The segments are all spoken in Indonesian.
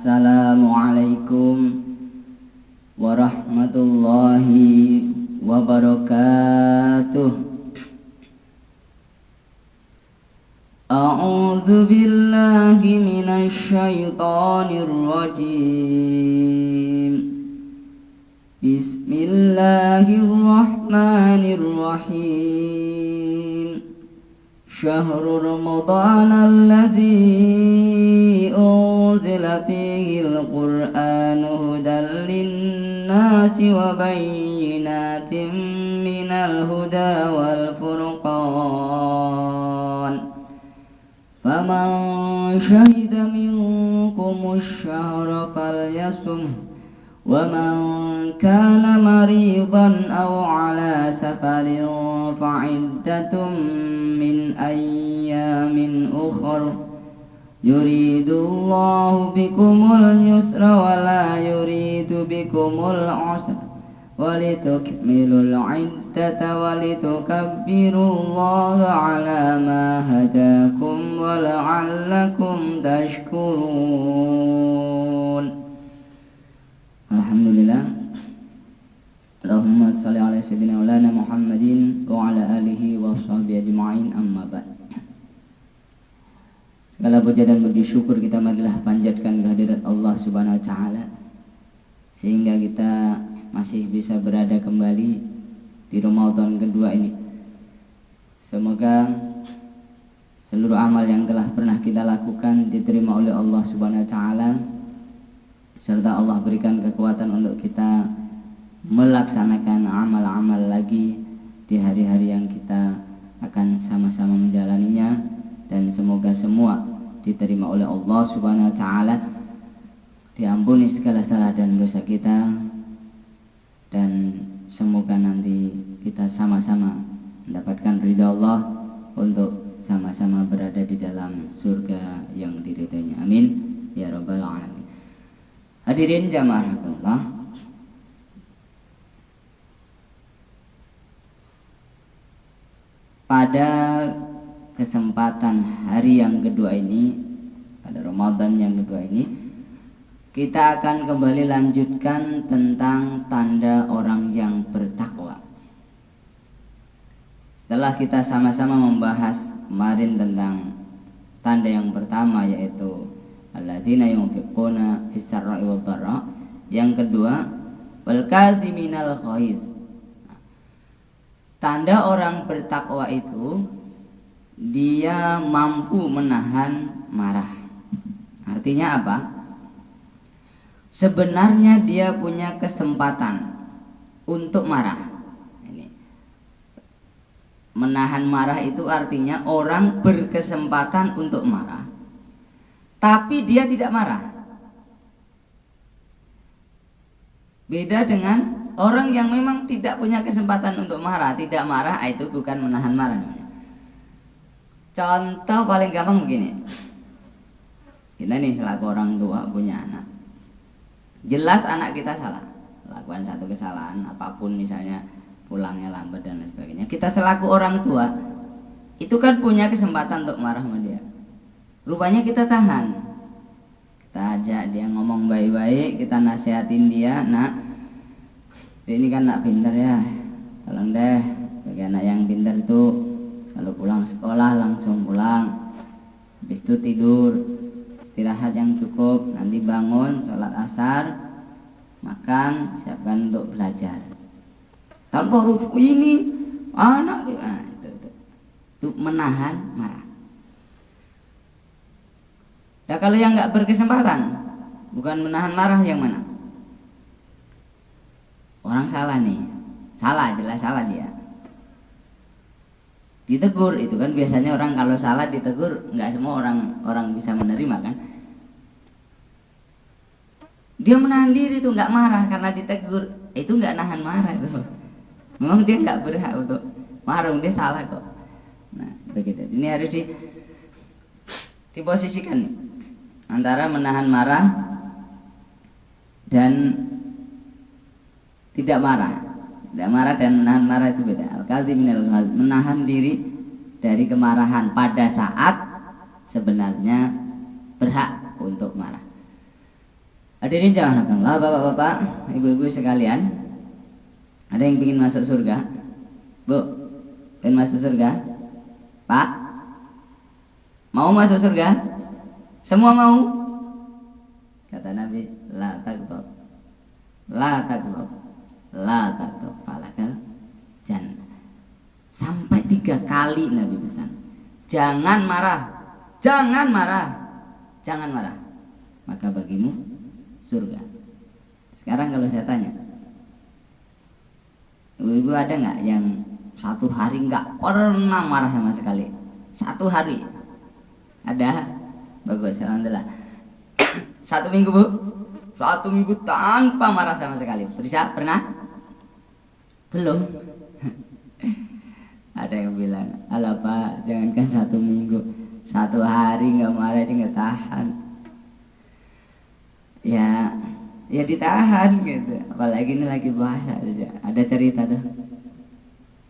Assalamualaikum warahmatullahi wabarakatuh. A'udzu billahi minasy syaithanir rajim. Bismillahirrahmanirrahim. Syahrul Ramadan alladzi unzila fihi al-Qur'anu hudan lin-nasi wa bayyinatin minal huda wal furqan. Faman syahida minkumus syahra falyasum wa man kana maridan aw ala safarin fa'iddatun min ayyamin ukhra yuridullahu bikumul yusra wa la yuridu bikumul usra walitukmilul iddata walitukabbirullaha ala ma hadakum wa la'allakum tashkurun. Alhamdulillah. Allahumma shalli ala sayyidina maulana Muhammadin wa ala alihi wa sahbihi ajma'in, amma ba'd. Segala puja dan puji syukur kita marilah panjatkan kehadirat Allah Subhanahu wa taala sehingga kita masih bisa berada kembali di Ramadan kedua ini. Semoga seluruh amal yang telah pernah kita lakukan diterima oleh Allah Subhanahu wa taala, serta Allah berikan kekuatan untuk kita melaksanakan amal-amal lagi di hari-hari yang kita akan sama-sama menjalaninya, dan semoga semua diterima oleh Allah Subhanahu wa taala, diampuni segala salah dan dosa kita, dan semoga nanti kita sama-sama mendapatkan ridha Allah untuk sama-sama berada di dalam surga yang diridhoinya. Amin ya rabbal alamin. Hadirin jamaah Allah, pada kesempatan hari yang kedua ini, pada Ramadan yang kedua ini, kita akan kembali lanjutkan tentang tanda orang yang bertakwa. Setelah kita sama-sama membahas kemarin tentang tanda yang pertama, yaitu alladzina yunfiquna fis-sarra'i wad-dharra. Yang kedua, wal kaziminal ghaiz. Tanda orang bertakwa itu dia mampu menahan marah. Artinya apa? Sebenarnya dia punya kesempatan untuk marah. Ini menahan marah itu artinya orang berkesempatan untuk marah, tapi dia tidak marah. Beda dengan orang yang memang tidak punya kesempatan untuk marah, tidak marah, itu bukan menahan marah namanya. Contoh paling gampang begini. Kita nih selaku orang tua punya anak. Jelas anak kita salah, lakukan satu kesalahan apapun, misalnya pulangnya lambat dan lain sebagainya. Kita selaku orang tua itu kan punya kesempatan untuk marah sama dia. Rupanya kita tahan. Kita ajak dia ngomong baik-baik, kita nasihatin dia, nak, ini kan nak pintar ya, tolong deh, bagi anak yang pintar itu kalau pulang sekolah langsung pulang, habis itu tidur, istirahat yang cukup, nanti bangun, sholat asar, makan, siapkan untuk belajar. Tanpa huruf ini anak itu menahan marah. Ya kalau yang nggak berkesempatan, bukan menahan marah, yang mana? Orang salah nih, salah, jelas salah dia. Ditegur, itu kan biasanya orang kalau salah ditegur, nggak semua orang bisa menerima kan. Dia menahan diri itu nggak marah karena ditegur, itu nggak nahan marah itu. Memang dia nggak berhak untuk marah, dia salah kok. Nah begitu. Ini harus diposisikan nih, antara menahan marah dan tidak marah. Tidak marah dan menahan marah itu beda. Al-kaziminal ghaiz, menahan diri dari kemarahan pada saat sebenarnya berhak untuk marah. Hadirin jamaah Allah, bapak-bapak, ibu-ibu sekalian, ada yang ingin masuk surga? Bu, ingin masuk surga? Pak, mau masuk surga? Semua mau? Kata Nabi, la takdob, la takdob, la takdob, falakal jannah. Sampai 3 kali Nabi pesan, jangan marah, jangan marah, jangan marah, maka bagimu surga. Sekarang kalau saya tanya, ibu-ibu ada nggak yang 1 hari nggak pernah marah sama sekali? 1 hari ada? Bagus, alhamdulillah. 1 minggu bu, 1 minggu tanpa marah sama sekali. Bisa? Pernah? Belum. Ada yang bilang, alah pak, jangankan 1 minggu, 1 hari nggak marah aja nggak tahan. Ya ditahan gitu. Apalagi ini lagi puasa aja. Ada cerita tuh,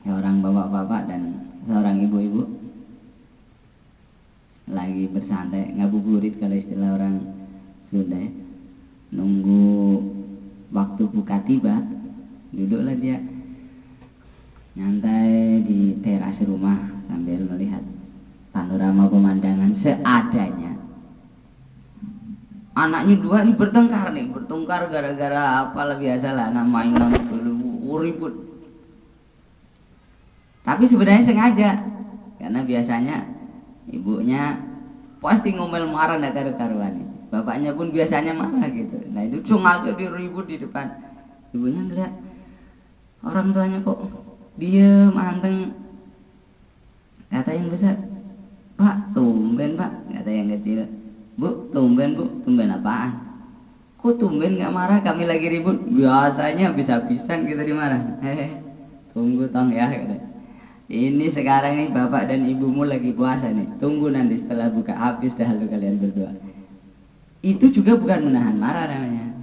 seorang bapak-bapak dan seorang ibu-ibu lagi bersantai, ngabuburit kalau istilah orang Sunda ya. Nunggu waktu buka tiba, duduklah dia nyantai di teras rumah sambil melihat panorama pemandangan seadanya. Anaknya 2 ini bertengkar gara-gara apalah, biasalah anak mainan dulu ribut. Tapi sebenarnya sengaja, karena biasanya ibunya pasti ngomel marah ndak karu-karuan. Bapaknya pun biasanya marah gitu. Nah itu sengaja diribut di depan. Ibunya ngeliat orang tuanya kok diem anteng. Kata yang besar, Pak tumben pak. Kata yang kecil, Bu tumben bu. Tumben apaan? Kok tumben gak marah, kami lagi ribut. Biasanya habis-habisan kita dimarah. Tunggu tong ya. Ini sekarang nih bapak dan ibumu lagi puasa nih. Tunggu nanti setelah buka habis dah lu kalian berdua. Itu juga bukan menahan marah namanya,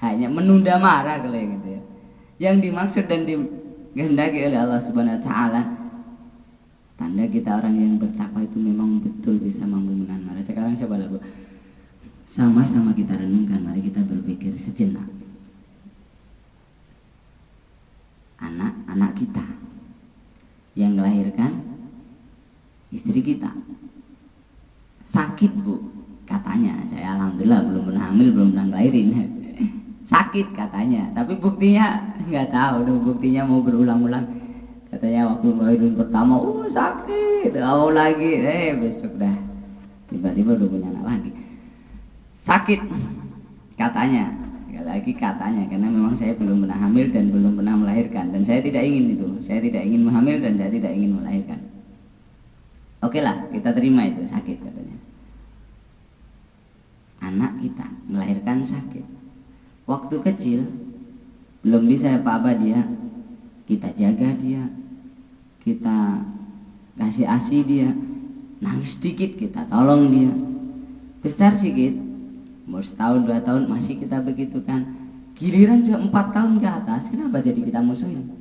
hanya menunda marah kalau yang gitu ya. Yang dimaksud dan dikehendaki oleh Allah Subhanahu Wa Taala, tanda kita orang yang bertakwa itu memang betul bisa mampu menahan marah. Sekarang coba Bu, sama-sama kita renungkan, mari kita berpikir sejenak. Anak-anak kita yang melahirkan istri kita sakit bu, katanya. Saya alhamdulillah belum pernah hamil, belum pernah ngelahirin. Sakit katanya, tapi buktinya nggak tahu tuh, buktinya mau berulang-ulang. Katanya waktu ngelahirin pertama sakit, awal lagi besok dah tiba-tiba udah punya anak lagi. Sakit katanya, sekali lagi katanya, karena memang saya belum pernah hamil dan belum pernah melahirkan, dan saya tidak ingin itu. Saya tidak ingin menghamil dan saya tidak ingin melahirkan. Oke lah, kita terima itu sakit katanya. Anak kita melahirkan sakit. Waktu kecil belum bisa apa-apa dia, kita jaga dia, kita kasih ASI dia, nangis sedikit kita tolong dia. Besar sedikit, umur 1 tahun 2 tahun masih kita begitu kan. Giliran 4 tahun ke atas, kenapa jadi kita musuhin?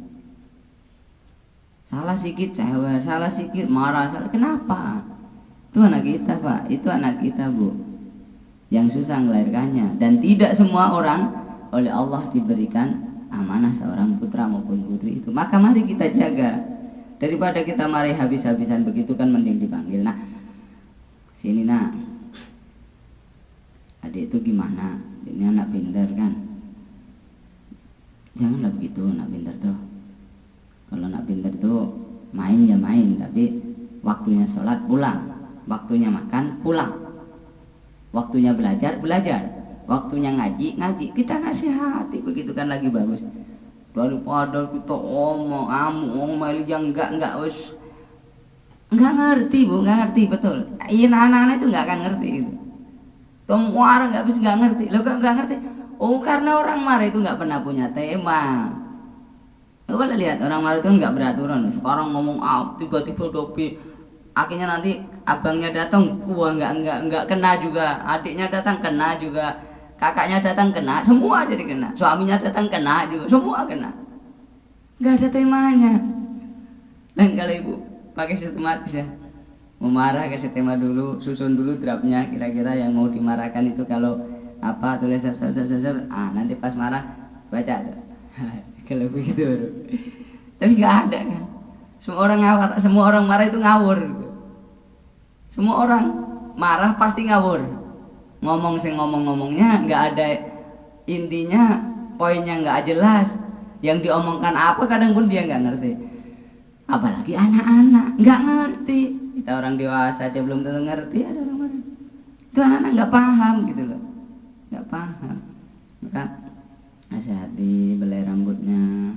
Salah sedikit cewek, salah sedikit marah, salah. Kenapa? Itu anak kita pak, itu anak kita bu, yang susah melahirkannya. Dan tidak semua orang oleh Allah diberikan amanah seorang putra maupun putri itu. Maka mari kita jaga. Daripada kita marahi habis-habisan begitu kan, mending dipanggil. Nah, sini nak, adik itu gimana? Ini anak pintar kan? Janganlah begitu, anak pintar tuh. Kalau anak pintar tuh main ya main, tapi waktunya sholat pulang, waktunya makan pulang, waktunya belajar waktunya ngaji. Kita nasihati begitu kan lagi bagus. Daripada kita ngomel yang enggak wis enggak ngerti bu, enggak ngerti betul. Iya, anak-anak itu enggak akan ngerti itu. Semua orang enggak ngerti. Lo kok enggak ngerti? Oh, karena orang marah itu enggak pernah punya tema. Lo boleh lihat orang marah itu enggak beraturan. Sekarang ngomong tiba-tiba dobi. Akhirnya nanti abangnya datang, enggak kena juga. Adiknya datang kena juga. Kakaknya datang kena, semua jadi kena. Suaminya datang kena juga, semua kena. Enggak ada temanya. Dan kalau ibu pakai sistematis ya, mau marah kasih tema dulu, susun dulu draftnya, kira-kira yang mau dimarahkan itu kalau apa tulis nanti pas marah baca tuh. Kalau begitu tapi nggak ada kan, semua orang marah itu ngawur gitu. Semua orang marah pasti ngawur, ngomongnya nggak ada intinya, poinnya nggak jelas, yang diomongkan apa kadang pun dia nggak ngerti, apalagi anak-anak nggak ngerti. Kita orang dewasa aja belum tentu ngerti, ada orang marah itu anak-anak nggak paham gitu loh, nggak paham. Maka nasihati, belai rambutnya,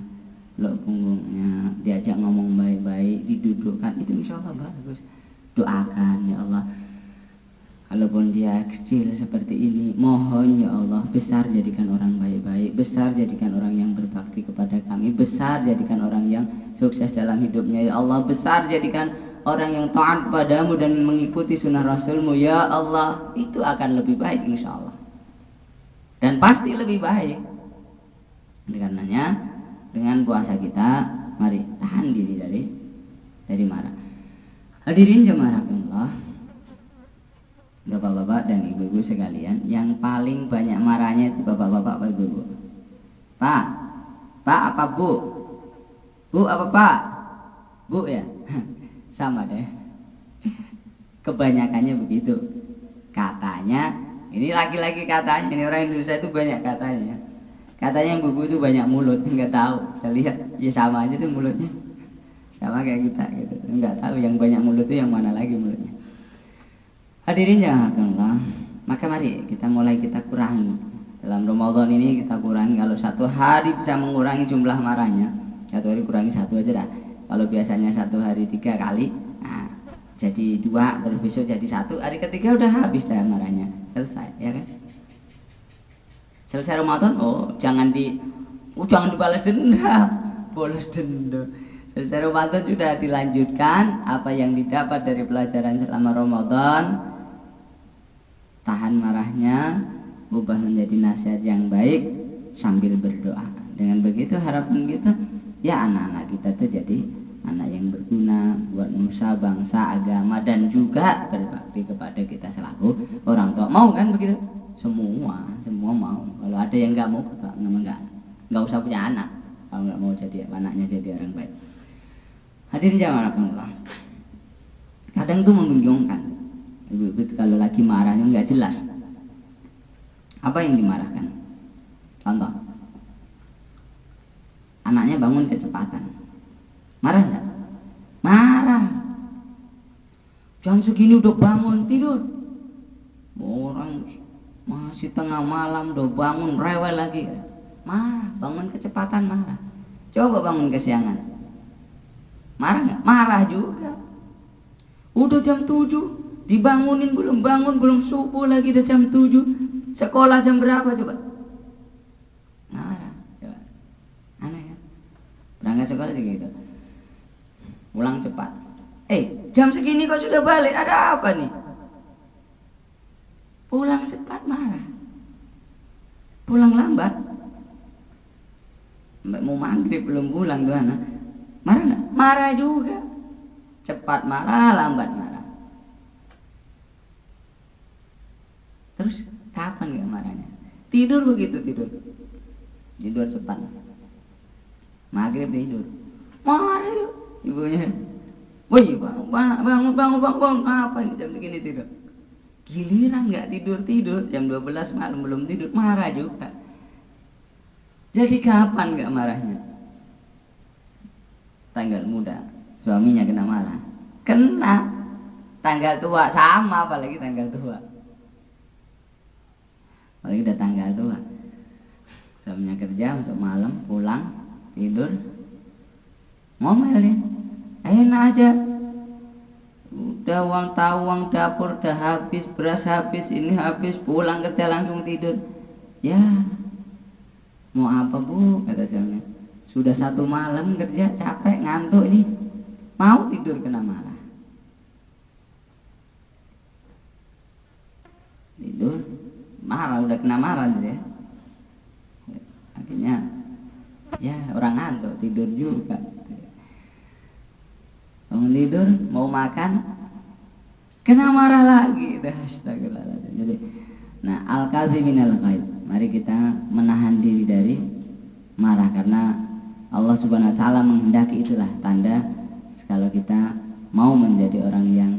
peluk punggungnya, diajak ngomong baik-baik, didudukkan, itu insya Allah bagus. Doakan ya Allah, kalaupun dia kecil seperti ini, mohon ya Allah besar jadikan orang baik-baik, besar jadikan orang yang berbakti kepada kami, besar jadikan orang yang sukses dalam hidupnya ya Allah, besar jadikan orang yang taat padamu dan mengikuti sunnah Rasulmu ya Allah. Itu akan lebih baik insya Allah, dan pasti lebih baik. Karenanya dengan puasa kita, mari tahan diri dari marah. Hadirin jemaah Allah, bapak-bapak dan ibu-ibu sekalian, yang paling banyak marahnya itu bapak-bapak apa ibu-ibu? Pak apa bu? Bu apa pak? Bu ya? Sama deh. Kebanyakannya begitu. Katanya, ini laki-laki katanya, ini orang Indonesia itu banyak katanya. Katanya ibu-ibu itu banyak mulut, nggak tahu. Saya lihat ya sama aja tuh mulutnya, sama kayak kita gitu. Nggak tahu yang banyak mulut itu yang mana lagi mulutnya. Hadirin ya Allah, maka mari kita mulai kita kurangi dalam Ramadan ini, kita kurangi. Kalau satu hari bisa mengurangi jumlah marahnya, satu hari kurangi satu aja dah. Kalau biasanya satu hari 3 kali, nah, jadi 2, terus besok jadi 1, hari ketiga udah habis dah marahnya, selesai ya kan. Selesai Ramadan, jangan dibalas dendam, bolos dendam. Selesai Ramadan sudah dilanjutkan apa yang didapat dari pelajaran selama Ramadan. Tahan marahnya, ubah menjadi nasihat yang baik sambil berdoa. Dengan begitu harapan kita, ya anak-anak kita tuh jadi anak yang berguna buat nusa, bangsa, agama, dan juga berbakti kepada kita selaku orang tua. Mau kan begitu? Semua mau. Kalau ada yang nggak mau, nggak usah punya anak. Kalau nggak mau jadi anaknya jadi orang baik. Hadirin jamaah Allah, kadang itu membingungkan. Ibu-ibu kalau lagi marahnya nggak jelas. Apa yang dimarahkan? Contoh, anaknya bangun kecepatan, marah nggak? Marah. Jam segini udah bangun tidur. Orang masih tengah malam udah bangun rewel lagi, marah. Bangun kecepatan marah. Coba bangun kesiangan, marah nggak? Marah juga. Udah jam 7 dibangunin, belum bangun, belum subuh lagi, udah jam 7. Sekolah jam berapa coba? Marah. Coba. Aneh kan? Berangkat sekolah juga gitu, pulang cepat. Jam segini kok sudah balik, ada apa nih? Pulang cepat marah, pulang lambat, mau maghrib belum pulang tuh anak, marah nggak? Marah juga. Cepat marah, lambat marah. Terus kapan nggak marahnya? Tidur begitu, tidur cepat, maghrib tidur, marah yuk ibunya. Woi bangun, apa ini jam segini tidur? Giliran nggak tidur, jam 12 malam belum tidur, marah juga. Jadi kapan nggak marahnya? Tanggal muda suaminya kena marah, kena. Tanggal tua sama, apalagi tanggal tua, apalagi udah tanggal tua. Suaminya kerja masuk malam, pulang tidur, ngomel ya, enak aja. Udah uang dapur udah habis, beras habis, ini habis, pulang kerja langsung tidur. Ya, mau apa bu? Kata suaminya. Sudah 1 malam kerja, capek, ngantuk ini, mau tidur kena marah. Tidur, marah, udah kena marah dia. Akhirnya, ya orang ngantuk, tidur juga. Bangun tidur, mau makan, kena marah lagi. Astagfirullahaladzim. Jadi Nah, al-kaziminal ghaid, mari kita menahan diri dari marah, karena Allah Subhanahu wa taala menghendaki, itulah tanda kalau kita mau menjadi orang yang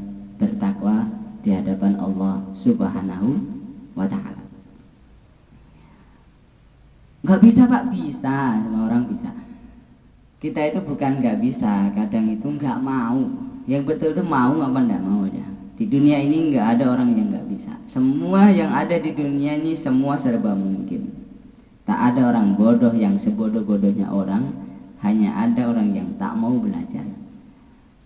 bertakwa di hadapan Allah Subhanahu wa taala. Enggak bisa Pak, bisa, semua orang bisa. Kita itu bukan nggak bisa, kadang itu nggak mau. Yang betul itu mau apa nggak mau aja. Di dunia ini nggak ada orang yang nggak bisa. Semua yang ada di dunia ini semua serba mungkin. Tak ada orang bodoh yang sebodoh-bodohnya orang, hanya ada orang yang tak mau belajar.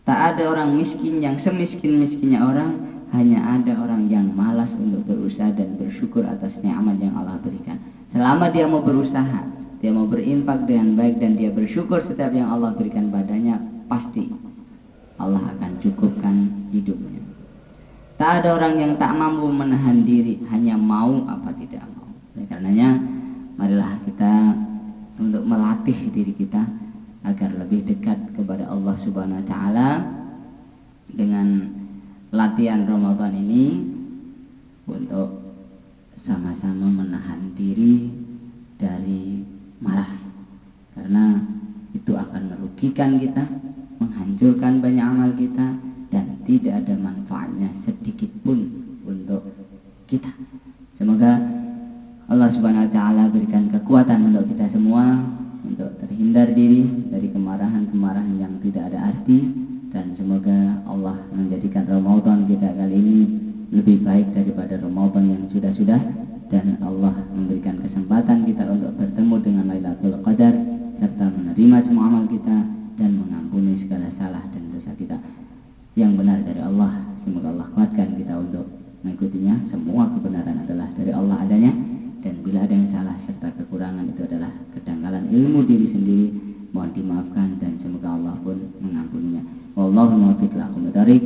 Tak ada orang miskin yang semiskin-miskinnya orang, hanya ada orang yang malas untuk berusaha dan bersyukur atas nikmat yang Allah berikan. Selama dia mau berusaha, dia mau berinfak dengan baik, dan dia bersyukur setiap yang Allah berikan padanya, pasti Allah akan cukupkan hidupnya. Tak ada orang yang tak mampu menahan diri, hanya mau apa tidak mau. Oleh karenanya, marilah kita untuk melatih diri kita agar lebih dekat kepada Allah Subhanahu wa taala dengan latihan Ramadan ini, untuk sama-sama menahan diri dari marah, karena itu akan merugikan kita, menghancurkan banyak amal kita, dan tidak ada manfaatnya sedikit pun untuk kita. Semoga Allah Subhanahu wa taala berikan kekuatan untuk kita semua untuk terhindar diri dari kemarahan-kemarahan yang tidak ada arti, dan semoga Allah menjadikan Ramadan kita kali ini lebih baik daripada Ramadan yang sudah-sudah, dan Allah memberikan kesempatan kita untuk bertemu dengan Lailatul Qadar serta menerima semua amal kita dan mengampuni segala salah dan dosa kita. Yang benar dari Allah, semoga Allah kuatkan kita untuk mengikutinya. Semua kebenaran adalah dari Allah adanya, dan bila ada yang salah serta kekurangan itu adalah kedangkalan ilmu diri sendiri, mohon dimaafkan dan semoga Allah pun mengampuninya. Wallahu muwaffiq ila aqwamit thoriq.